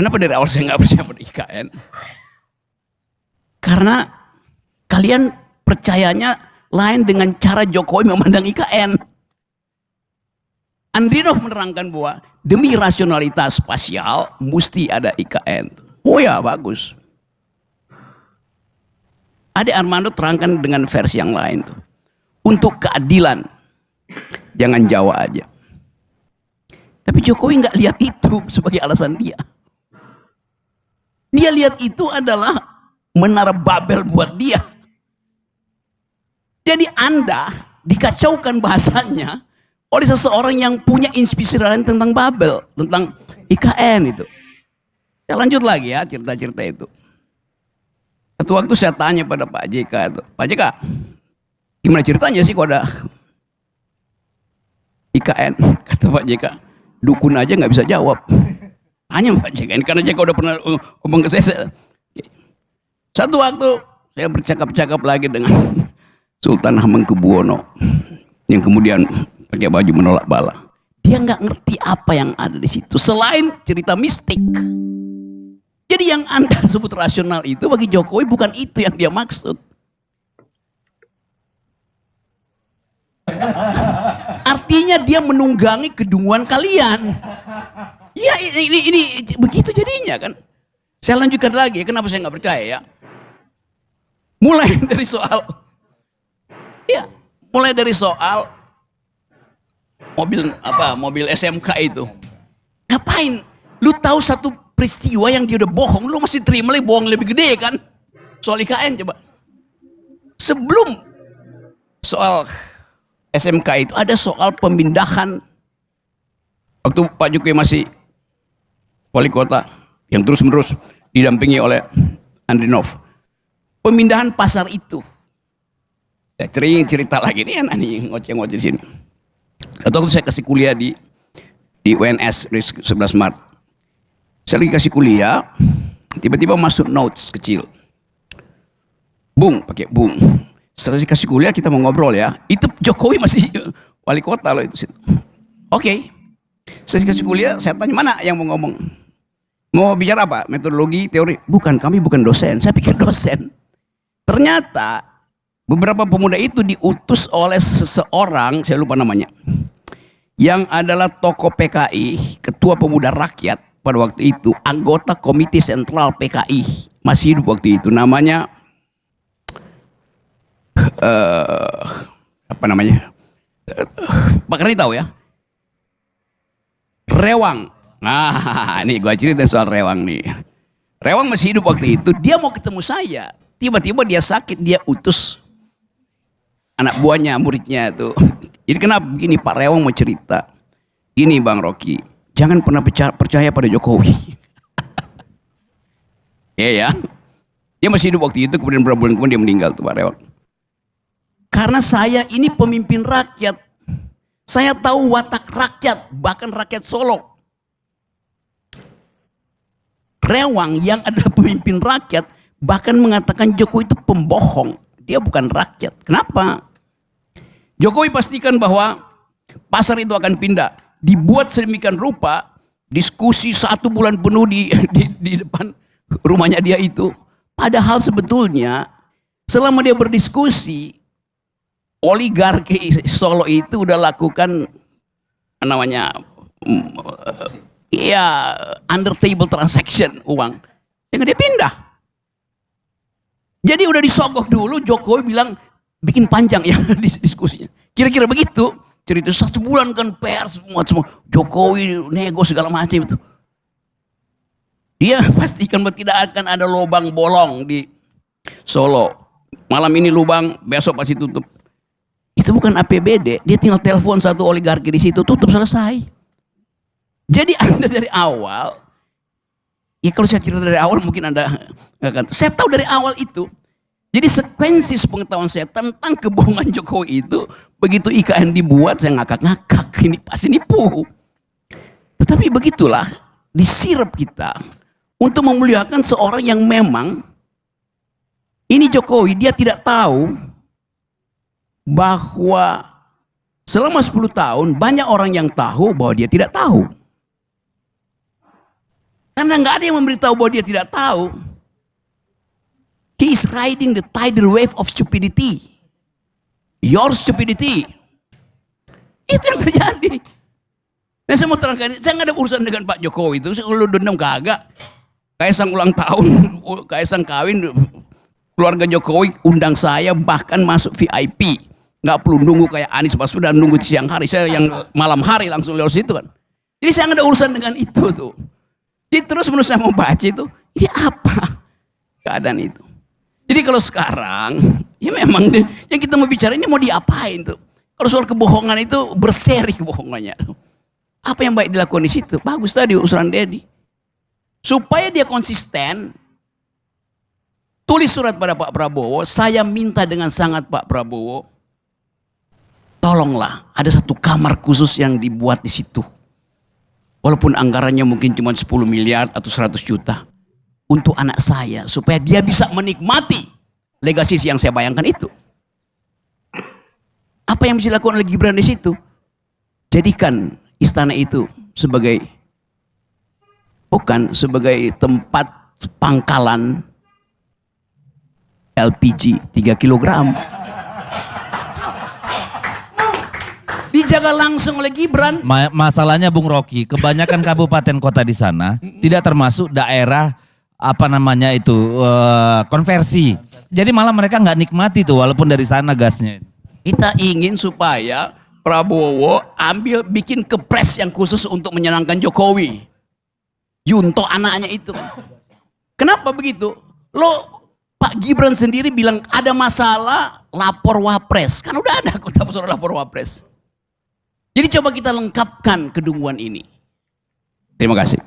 Kenapa dari awal saya nggak percaya pada IKN? Karena kalian percayanya lain dengan cara Jokowi memandang IKN. Andrinov menerangkan bahwa demi rasionalitas spasial mesti ada IKN. Oh ya, bagus. Ade Armando terangkan dengan versi yang lain tuh. Untuk keadilan, jangan Jawa aja. Tapi Jokowi nggak lihat itu sebagai alasan dia. Dia lihat itu adalah menara Babel buat dia. Jadi Anda dikacaukan bahasanya oleh seseorang yang punya inspirasi lain tentang Babel, tentang IKN itu. Saya lanjut lagi ya cerita-cerita itu. Satu waktu saya tanya pada Pak JK itu, Pak JK, gimana ceritanya sih kok ada IKN? Kata Pak JK, dukun aja nggak bisa jawab. Tanya Pak JK, karena JK udah pernah ngomong ke saya. Satu waktu saya bercakap-cakap lagi dengan Sultan Hamengkubuwono yang kemudian pakai baju menolak bala. Dia nggak ngerti apa yang ada di situ selain cerita mistik. Jadi yang Anda sebut rasional itu bagi Jokowi bukan itu yang dia maksud. Artinya dia menunggangi kedunguan kalian. Ya ini begitu jadinya kan. Saya lanjutkan lagi, kenapa saya nggak percaya ya? Mulai dari soal mobil SMK itu. Ngapain? Lu tahu satu peristiwa yang dia udah bohong, lu masih terima lagi bohong lebih gede kan? Soal IKN coba. Sebelum soal SMK itu ada soal pemindahan waktu Pak Jokowi masih wali kota yang terus-menerus didampingi oleh Andrinov. Pemindahan pasar itu. Saya cerita lagi nih anak nih ngoceh-ngoceh di sini. Atau saya kasih kuliah di UNS di 11 Maret. Saya lagi kasih kuliah, tiba-tiba masuk notes kecil. Bung, pakai bung. Setelah kasih kuliah kita mau ngobrol ya. Itu Jokowi masih wali kota loh itu. Oke. Saya kasih kuliah, saya tanya mana yang mau ngomong. Mau bicara apa? Metodologi, teori? Bukan, kami bukan dosen. Saya pikir dosen. Ternyata beberapa pemuda itu diutus oleh seseorang, saya lupa namanya, yang adalah tokoh PKI, ketua pemuda rakyat pada waktu itu, anggota komite sentral PKI, masih hidup waktu itu, namanya apa namanya? Pak Karni tahu ya? Rewang. Nah, ini gua cerita soal Rewang nih. Rewang masih hidup waktu itu, dia mau ketemu saya. Tiba-tiba dia sakit, dia utus anak buahnya, muridnya itu. Jadi kenapa begini, Pak Rewang mau cerita. Gini Bang Rocky, jangan pernah percaya pada Jokowi. Ya. Dia masih hidup waktu itu, kemudian beberapa bulan kemudian dia meninggal tuh Pak Rewang. Karena saya ini pemimpin rakyat. Saya tahu watak rakyat, bahkan rakyat Solo. Rewang yang adalah pemimpin rakyat bahkan mengatakan Jokowi itu pembohong. Dia bukan rakyat. Kenapa? Jokowi pastikan bahwa pasar itu akan pindah. Dibuat sedemikian rupa, diskusi 1 bulan penuh di depan rumahnya dia itu. Padahal sebetulnya selama dia berdiskusi, oligarki Solo itu udah lakukan namanya under table transaction uang. Yang dia pindah. Jadi udah disogok dulu, Jokowi bilang bikin panjang ya diskusinya. Kira-kira begitu. Cerita 1 bulan kan pers semua Jokowi nego segala macam itu. Dia pastikan bahwa tidak akan ada lubang bolong di Solo. Malam ini lubang, besok pasti tutup. Itu bukan APBD, dia tinggal telepon satu oligarki di situ, tutup, selesai. Jadi Anda dari awal, ya kalau saya cerita dari awal mungkin Anda nggak akan. Saya tahu dari awal itu. Jadi sekuensi pengetahuan saya tentang kebohongan Jokowi itu, begitu IKN dibuat saya ngakak-ngakak, ini pasti nipu. Tetapi begitulah disirap kita untuk memuliakan seorang yang memang ini Jokowi, dia tidak tahu bahwa selama 10 tahun banyak orang yang tahu bahwa dia tidak tahu. Karena Karena nggak ada yang memberitahu bahwa dia tidak tahu. He is riding the tidal wave of stupidity. Your stupidity. Itu yang terjadi. Nah saya mau terangkan, saya nggak ada urusan dengan Pak Jokowi itu. Kalau dendam kagak. Kaisang ulang tahun, Kaisang kawin, keluarga Jokowi undang saya bahkan masuk VIP. Nggak perlu nunggu kayak Anies Baswedan nunggu siang hari. Saya yang malam hari langsung lewat situ kan. Jadi saya nggak ada urusan dengan itu tuh. Jadi terus menurut saya mau baca itu, ini apa keadaan itu. Jadi kalau sekarang, ya memang yang kita mau bicara ini mau diapain tuh. Kalau soal kebohongan itu berseri kebohongannya. Apa yang baik dilakukan di situ? Bagus tadi usulan Dedi. Supaya dia konsisten, tulis surat pada Pak Prabowo, saya minta dengan sangat Pak Prabowo, tolonglah ada satu kamar khusus yang dibuat di situ. Walaupun anggarannya mungkin cuma 10 miliar atau 100 juta. Untuk anak saya, supaya dia bisa menikmati legasi yang saya bayangkan itu. Apa yang bisa dilakukan oleh Gibran di situ? Jadikan istana itu sebagai, bukan sebagai tempat pangkalan LPG 3 kilogram. Dijaga langsung oleh Gibran. Masalahnya Bung Rocky, kebanyakan kabupaten kota di sana tidak termasuk daerah apa namanya itu konversi. Jadi malah mereka nggak nikmati tuh walaupun dari sana gasnya. Kita ingin supaya Prabowo bikin kepres yang khusus untuk menyenangkan Jokowi. Yunto anaknya itu. Kenapa begitu? Pak Gibran sendiri bilang ada masalah lapor wapres. Kan udah ada kota persoalan lapor wapres. Jadi coba kita lengkapkan kedunguan ini. Terima kasih.